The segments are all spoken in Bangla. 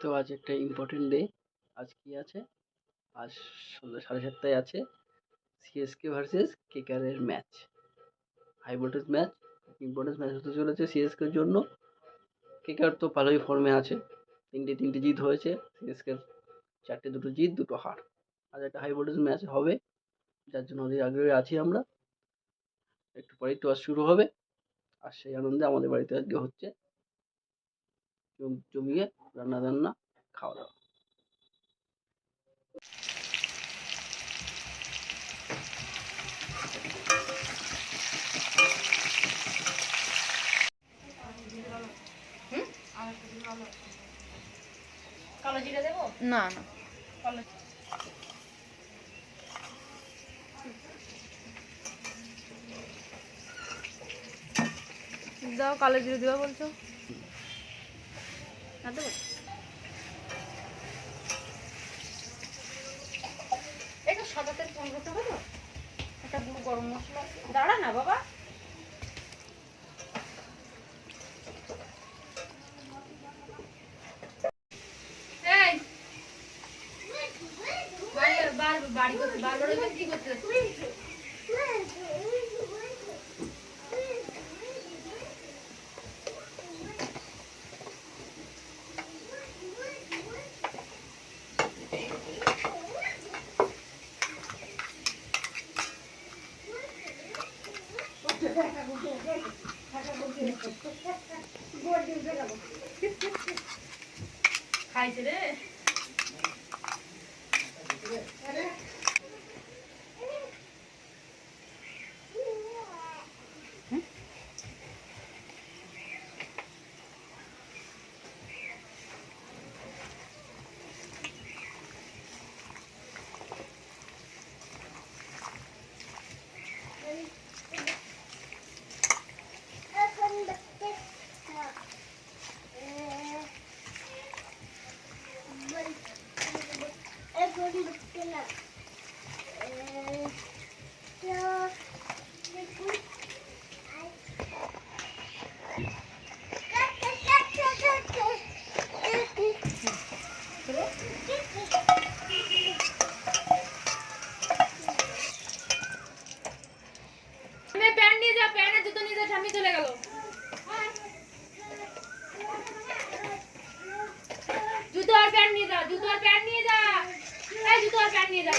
তো আজ একটা ইম্পর্টেন্ট ডে। আজ কি আছে? আজ সন্ধ্যা 7:30টায় আছে সিএসকে ভার্সেস কেকেআরের match. High voltage match, importance match হতে চলেছে সিএসকের জন্য। কেকেআর তো ভালোই ফর্মে আছে, তিনটে জিত হয়েছে। সিএসকের 2 জিত 2 হার। আজ একটা হাই ভোল্টেজ ম্যাচ হবে, যার জন্য অধীর আগ্রহে আছি আমরা। একটু পরেই টস শুরু হবে, আর সেই আনন্দে আমাদের বাড়িতে আজকে হচ্ছে জমিয়ে রান্না খাওয়া দাওয়া। কালো জিরা দেবো? না না, কালো দাও, কালো জিরে দিবা বলছো না দেবো? একটু সাদা তেল ফোন করতে হবে তো, একটা গুঁড়ো গরম মশলা। দাঁড়া না বাবা, বাড়ি করতে বারবার কি করতে খাইছে রে। চলে গেল জুতো আর প্যান্ট নিয়ে যা, জুতো আর প্যান্ট নিয়ে যা, এই জুতো আর প্যান্ট নিয়ে যা।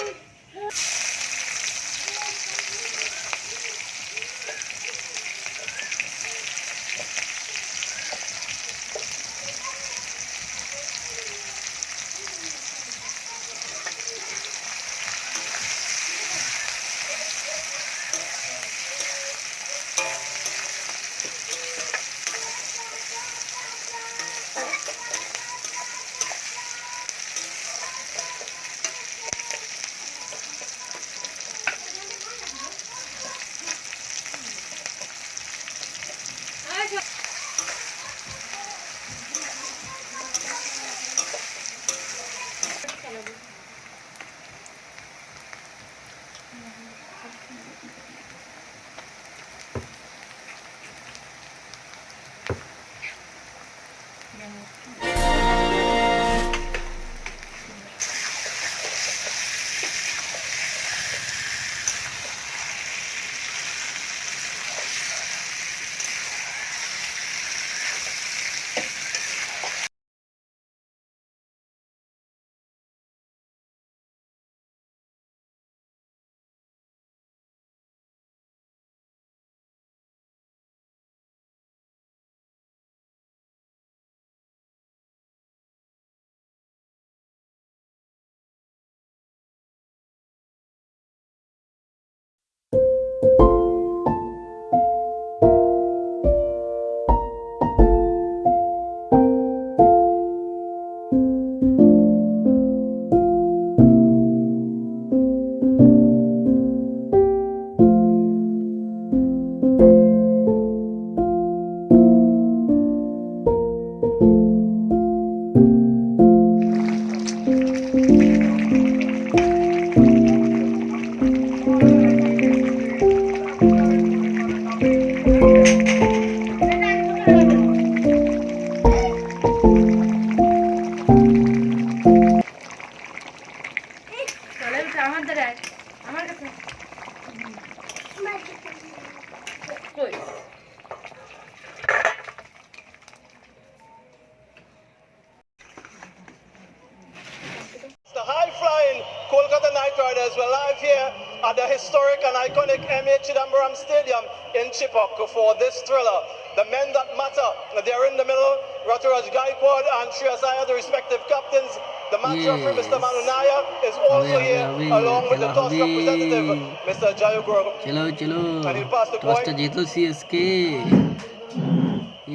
viewers, we're live here at the historic and iconic M.A. Chidambaram Stadium in Chipok for this thriller. The men that matter, they're in the middle. Raturaj Gaikwad and Shreyas Iyer, the respective captains. The match referee, Mr. Manunaya, is also here, along with the toss representative, Mr. Jayaguru. चलो चलो And he'll pass the toss coin. तो जीतो CSK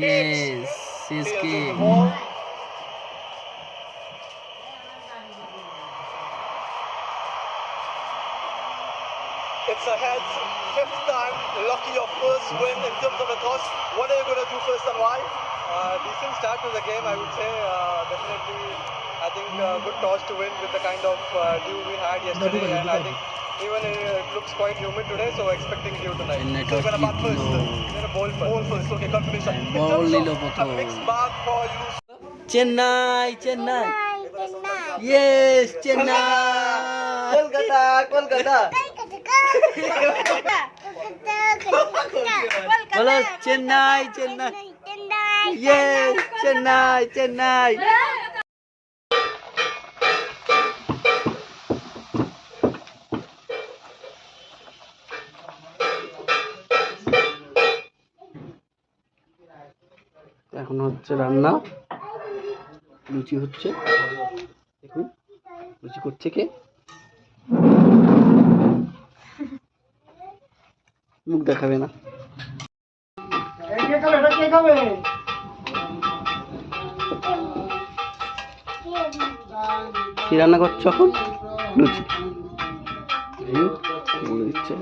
yes CSK Fields the ball. It's a heads, fifth time, lucky your first win in terms of the toss. What are you going to do first and why? Decent start to the game, I would say. Definitely, I think good toss to win with the kind of dew we had yesterday, and I think even it looks quite humid today, so expecting dew tonight. So you're going to bat first. We're gonna bowl first. Ball first, okay, confirmation. In Ball terms lilo of poto. a mixed bag for you. Chennai Chennai yes Chennai Kolkata, Kolkata. बोलो चेन्नई चेन्नई यस चेन्नई चेन्नई এখন হচ্ছে রান্না লুচি হচ্ছে দেখুন লুচি করছে কে মুখ দেখাবে না কি রান্না করছো এখন লুচি বলে দিচ্ছে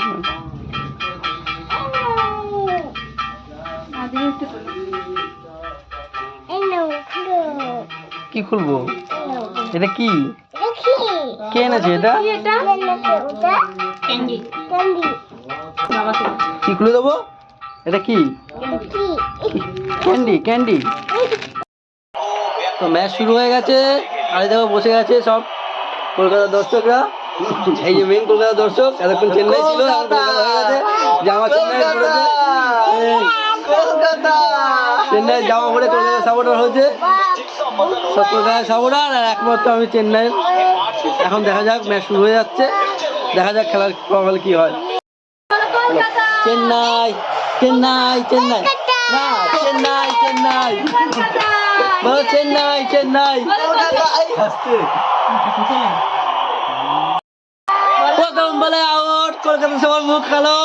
কি খুলবো এটা কি কে এনেছে এটা কি খুলে দেবো এটা কি ক্যান্ডি ক্যান্ডি তো ম্যাচ শুরু হয়ে গেছে আর দেখো বসে গেছে সব কলকাতার দর্শকরা এই যে মেন কলকাতার দর্শক এতক্ষণ চেন্নাই ছিল এখন কলকাতা হয়ে গেছে জামা চেন্নাই পড়েছে চেন্নাই জামা পরে কলকাতা সাপোর্টার হয়েছে সব কলকাতা সাপোর্টার আর একমাত্র আমি চেন্নাই এখন দেখা যাক ম্যাচ শুরু হয়ে যাচ্ছে দেখা যাক খেলার ফলাফল কি হয় চেন্নাই চেন্নাই চেন্নাই না চেন্নাই চেন্নাই বলো চেন্নাই চেন্নাই প্রথম বলে আউট কলকাতা সবার মুখ কালো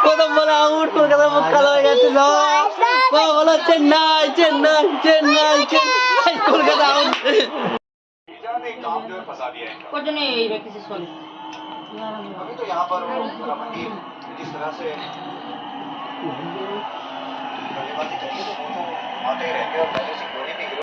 প্রথম বলে আউট কলকাতার মুখ কালো হয়ে গেছে সব বলো চেন্নাই চেন্নাই চেন্নাই চেন্নাই কলকাতা আউট अभी तो यहाँ पर रमनदीप जिस तरह से बल्लेबाजी करी है वो तो आते ही रहेंगे और पहले से